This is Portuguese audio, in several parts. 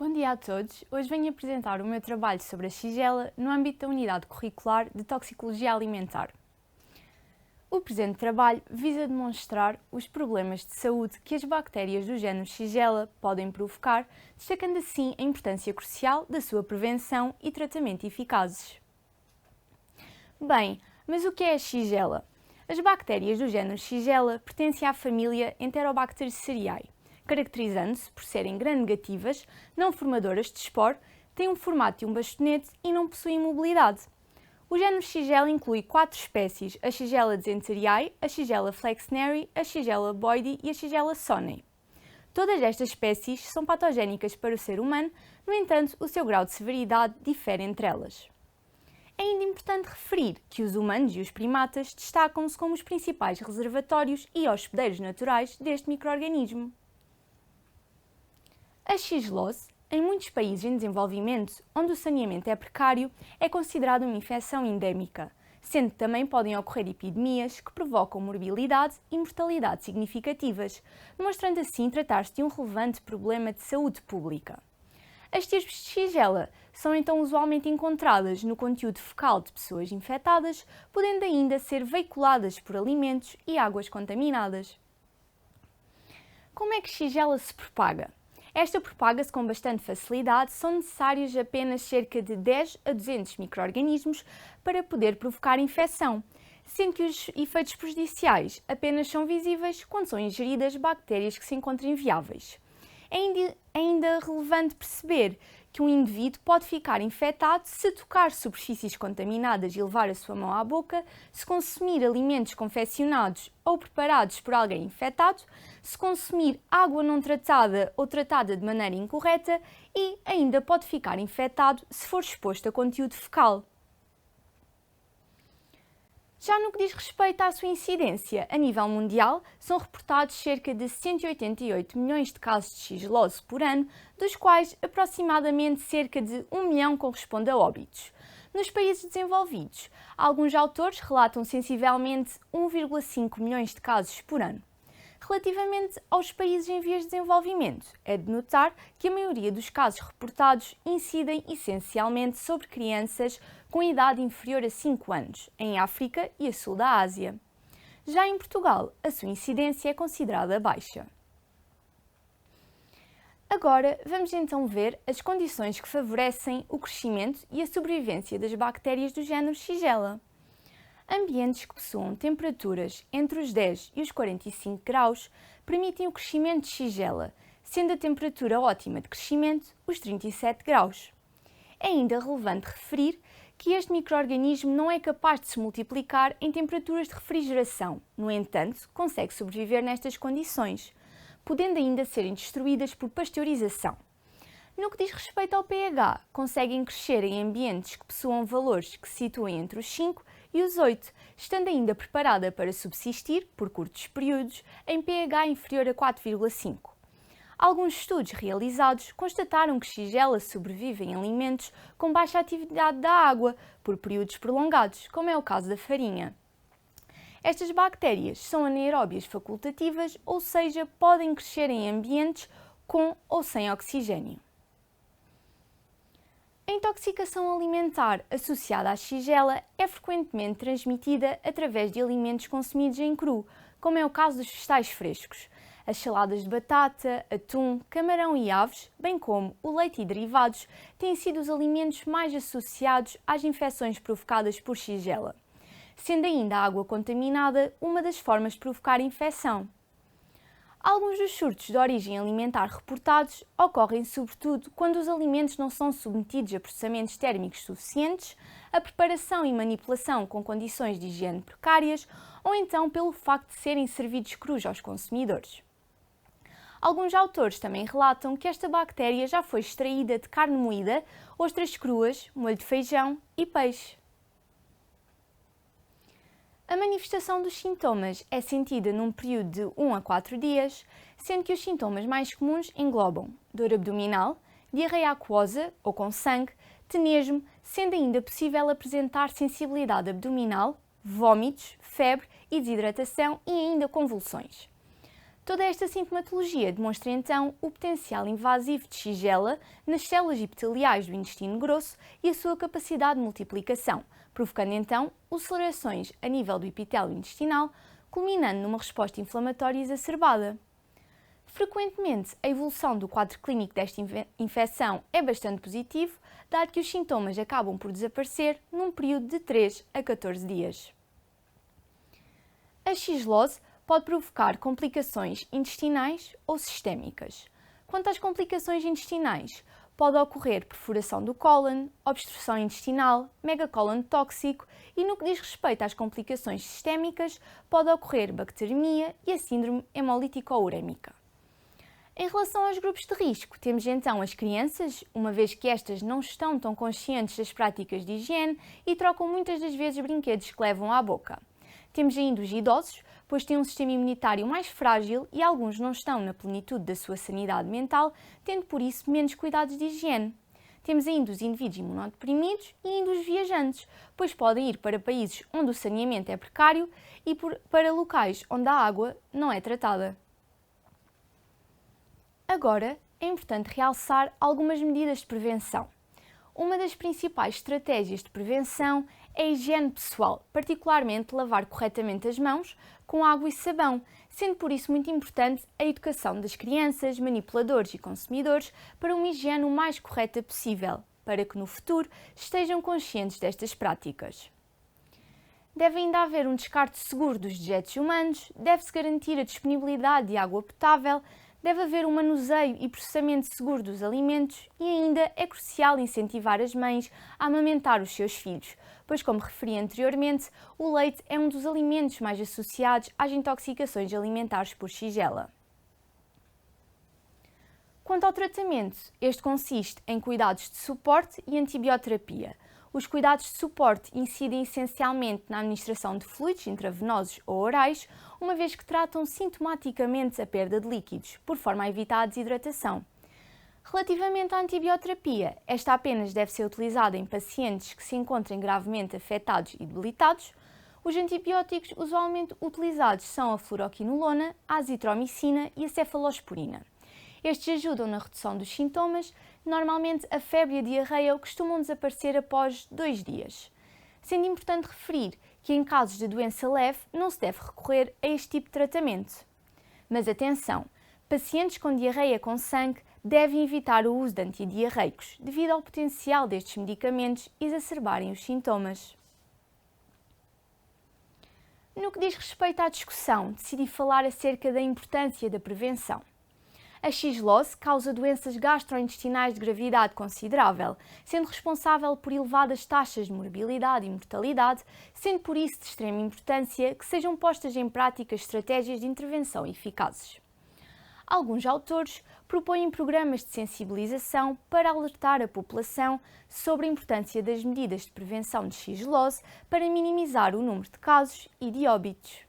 Bom dia a todos. Hoje venho apresentar o meu trabalho sobre a Shigella no âmbito da Unidade Curricular de Toxicologia Alimentar. O presente trabalho visa demonstrar os problemas de saúde que as bactérias do género Shigella podem provocar, destacando assim a importância crucial da sua prevenção e tratamento eficazes. Bem, mas o que é a Shigella? As bactérias do género Shigella pertencem à família Enterobacteriaceae, caracterizando-se por serem gram-negativas, não formadoras de esporo, têm um formato de um bastonete e não possuem mobilidade. O género Shigella inclui 4 espécies: a Shigella dysenteriae, a Shigella flexneri, a Shigella boydii e a Shigella sonnei. Todas estas espécies são patogénicas para o ser humano, no entanto, o seu grau de severidade difere entre elas. É ainda importante referir que os humanos e os primatas destacam-se como os principais reservatórios e hospedeiros naturais deste micro-organismo. A Shigellose, em muitos países em desenvolvimento, onde o saneamento é precário, é considerada uma infecção endémica, sendo que também podem ocorrer epidemias que provocam morbilidade e mortalidade significativas, demonstrando assim tratar-se de um relevante problema de saúde pública. As tipos de Shigella são então usualmente encontradas no conteúdo fecal de pessoas infectadas, podendo ainda ser veiculadas por alimentos e águas contaminadas. Como é que Shigella se propaga? Esta propaga-se com bastante facilidade, são necessários apenas cerca de 10 a 200 micro-organismos para poder provocar infecção, sendo que os efeitos prejudiciais apenas são visíveis quando são ingeridas bactérias que se encontrem viáveis. É ainda relevante perceber que um indivíduo pode ficar infectado se tocar superfícies contaminadas e levar a sua mão à boca, se consumir alimentos confeccionados ou preparados por alguém infectado, se consumir água não tratada ou tratada de maneira incorreta e ainda pode ficar infectado se for exposto a conteúdo fecal. Já no que diz respeito à sua incidência, a nível mundial, são reportados cerca de 188 milhões de casos de Shigellose por ano, dos quais aproximadamente cerca de 1 milhão corresponde a óbitos. Nos países desenvolvidos, alguns autores relatam sensivelmente 1,5 milhões de casos por ano. Relativamente aos países em vias de desenvolvimento, é de notar que a maioria dos casos reportados incidem essencialmente sobre crianças com idade inferior a 5 anos, em África e a sul da Ásia. Já em Portugal, a sua incidência é considerada baixa. Agora, vamos então ver as condições que favorecem o crescimento e a sobrevivência das bactérias do género Shigella. Ambientes que possuam temperaturas entre os 10 e os 45 graus permitem o crescimento de Shigella, sendo a temperatura ótima de crescimento os 37 graus. É ainda relevante referir que este micro-organismo não é capaz de se multiplicar em temperaturas de refrigeração, no entanto, consegue sobreviver nestas condições, podendo ainda serem destruídas por pasteurização. No que diz respeito ao pH, conseguem crescer em ambientes que possuam valores que se situem entre os 5 e os 8, estando ainda preparada para subsistir, por curtos períodos, em pH inferior a 4,5. Alguns estudos realizados constataram que Shigella sobrevive em alimentos com baixa atividade da água por períodos prolongados, como é o caso da farinha. Estas bactérias são anaeróbias facultativas, ou seja, podem crescer em ambientes com ou sem oxigênio. A intoxicação alimentar associada à Shigella é frequentemente transmitida através de alimentos consumidos em cru, como é o caso dos vegetais frescos. As saladas de batata, atum, camarão e aves, bem como o leite e derivados, têm sido os alimentos mais associados às infecções provocadas por Shigella, sendo ainda a água contaminada uma das formas de provocar infecção. Alguns dos surtos de origem alimentar reportados ocorrem sobretudo quando os alimentos não são submetidos a processamentos térmicos suficientes, a preparação e manipulação com condições de higiene precárias ou então pelo facto de serem servidos crus aos consumidores. Alguns autores também relatam que esta bactéria já foi extraída de carne moída, ostras cruas, molho de feijão e peixe. A manifestação dos sintomas é sentida num período de 1 a 4 dias, sendo que os sintomas mais comuns englobam dor abdominal, diarreia aquosa ou com sangue, tenesmo, sendo ainda possível apresentar sensibilidade abdominal, vômitos, febre e desidratação e ainda convulsões. Toda esta sintomatologia demonstra então o potencial invasivo de Shigella nas células epiteliais do intestino grosso e a sua capacidade de multiplicação, provocando então ulcerações a nível do epitélio intestinal, culminando numa resposta inflamatória exacerbada. Frequentemente, a evolução do quadro clínico desta infecção é bastante positivo, dado que os sintomas acabam por desaparecer num período de 3 a 14 dias. A Shigellose pode provocar complicações intestinais ou sistémicas. Quanto às complicações intestinais, pode ocorrer perfuração do cólon, obstrução intestinal, megacólon tóxico e, no que diz respeito às complicações sistémicas, pode ocorrer bacteremia e a síndrome hemolítico-urémica. Em relação aos grupos de risco, temos então as crianças, uma vez que estas não estão tão conscientes das práticas de higiene e trocam muitas das vezes brinquedos que levam à boca. Temos ainda os idosos, pois têm um sistema imunitário mais frágil e alguns não estão na plenitude da sua sanidade mental, tendo por isso menos cuidados de higiene. Temos ainda os indivíduos imunodeprimidos e ainda os viajantes, pois podem ir para países onde o saneamento é precário e para locais onde a água não é tratada. Agora, é importante realçar algumas medidas de prevenção. Uma das principais estratégias de prevenção é a higiene pessoal, particularmente lavar corretamente as mãos com água e sabão, sendo por isso muito importante a educação das crianças, manipuladores e consumidores para uma higiene o mais correta possível, para que no futuro estejam conscientes destas práticas. Deve ainda haver um descarte seguro dos dejetos humanos, deve-se garantir a disponibilidade de água potável, deve haver um manuseio e processamento seguro dos alimentos e ainda é crucial incentivar as mães a amamentar os seus filhos, pois, como referi anteriormente, o leite é um dos alimentos mais associados às intoxicações alimentares por Shigella. Quanto ao tratamento, este consiste em cuidados de suporte e antibioterapia. Os cuidados de suporte incidem essencialmente na administração de fluidos intravenosos ou orais, uma vez que tratam sintomaticamente a perda de líquidos, por forma a evitar a desidratação. Relativamente à antibioterapia, esta apenas deve ser utilizada em pacientes que se encontrem gravemente afetados e debilitados. Os antibióticos usualmente utilizados são a fluoroquinolona, a azitromicina e a cefalosporina. Estes ajudam na redução dos sintomas. Normalmente, a febre e a diarreia costumam desaparecer após 2 dias. Sendo importante referir que em casos de doença leve não se deve recorrer a este tipo de tratamento. Mas atenção, pacientes com diarreia com sangue devem evitar o uso de antidiarreicos, devido ao potencial destes medicamentos exacerbarem os sintomas. No que diz respeito à discussão, decidi falar acerca da importância da prevenção. A Shigellose causa doenças gastrointestinais de gravidade considerável, sendo responsável por elevadas taxas de morbilidade e mortalidade, sendo por isso de extrema importância que sejam postas em prática estratégias de intervenção eficazes. Alguns autores propõem programas de sensibilização para alertar a população sobre a importância das medidas de prevenção de Shigellose para minimizar o número de casos e de óbitos.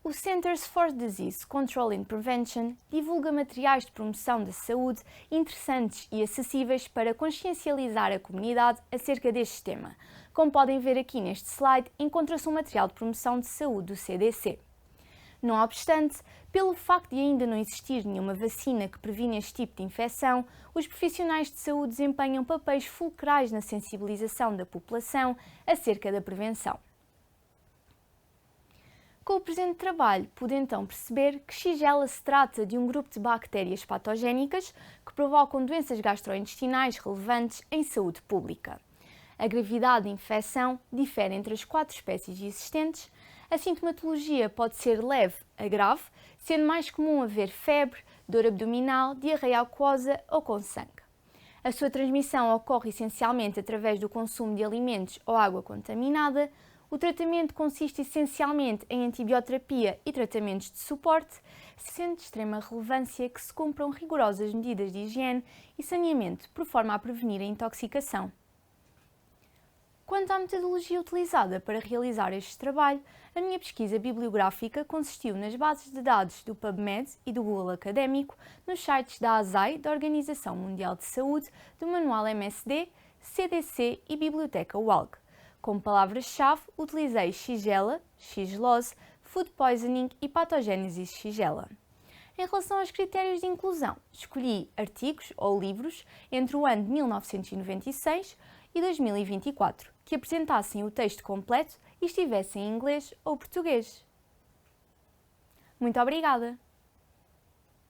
O Centers for Disease Control and Prevention divulga materiais de promoção da saúde interessantes e acessíveis para consciencializar a comunidade acerca deste tema. Como podem ver aqui neste slide, encontra-se um material de promoção de saúde do CDC. Não obstante, pelo facto de ainda não existir nenhuma vacina que previne este tipo de infecção, os profissionais de saúde desempenham papéis fulcrais na sensibilização da população acerca da prevenção. Com o presente trabalho, pude então perceber que Shigella se trata de um grupo de bactérias patogénicas que provocam doenças gastrointestinais relevantes em saúde pública. A gravidade da infecção difere entre as 4 espécies existentes. A sintomatologia pode ser leve a grave, sendo mais comum haver febre, dor abdominal, diarreia aquosa ou com sangue. A sua transmissão ocorre essencialmente através do consumo de alimentos ou água contaminada. O tratamento consiste essencialmente em antibioterapia e tratamentos de suporte, sendo de extrema relevância que se cumpram rigorosas medidas de higiene e saneamento, por forma a prevenir a intoxicação. Quanto à metodologia utilizada para realizar este trabalho, a minha pesquisa bibliográfica consistiu nas bases de dados do PubMed e do Google Académico, nos sites da ASAI, da Organização Mundial de Saúde, do Manual MSD, CDC e Biblioteca WALG. Como palavras-chave, utilizei Shigella, Shigellose, food poisoning e patogênese Shigella. Em relação aos critérios de inclusão, escolhi artigos ou livros entre o ano de 1996 e 2024 que apresentassem o texto completo e estivessem em inglês ou português. Muito obrigada!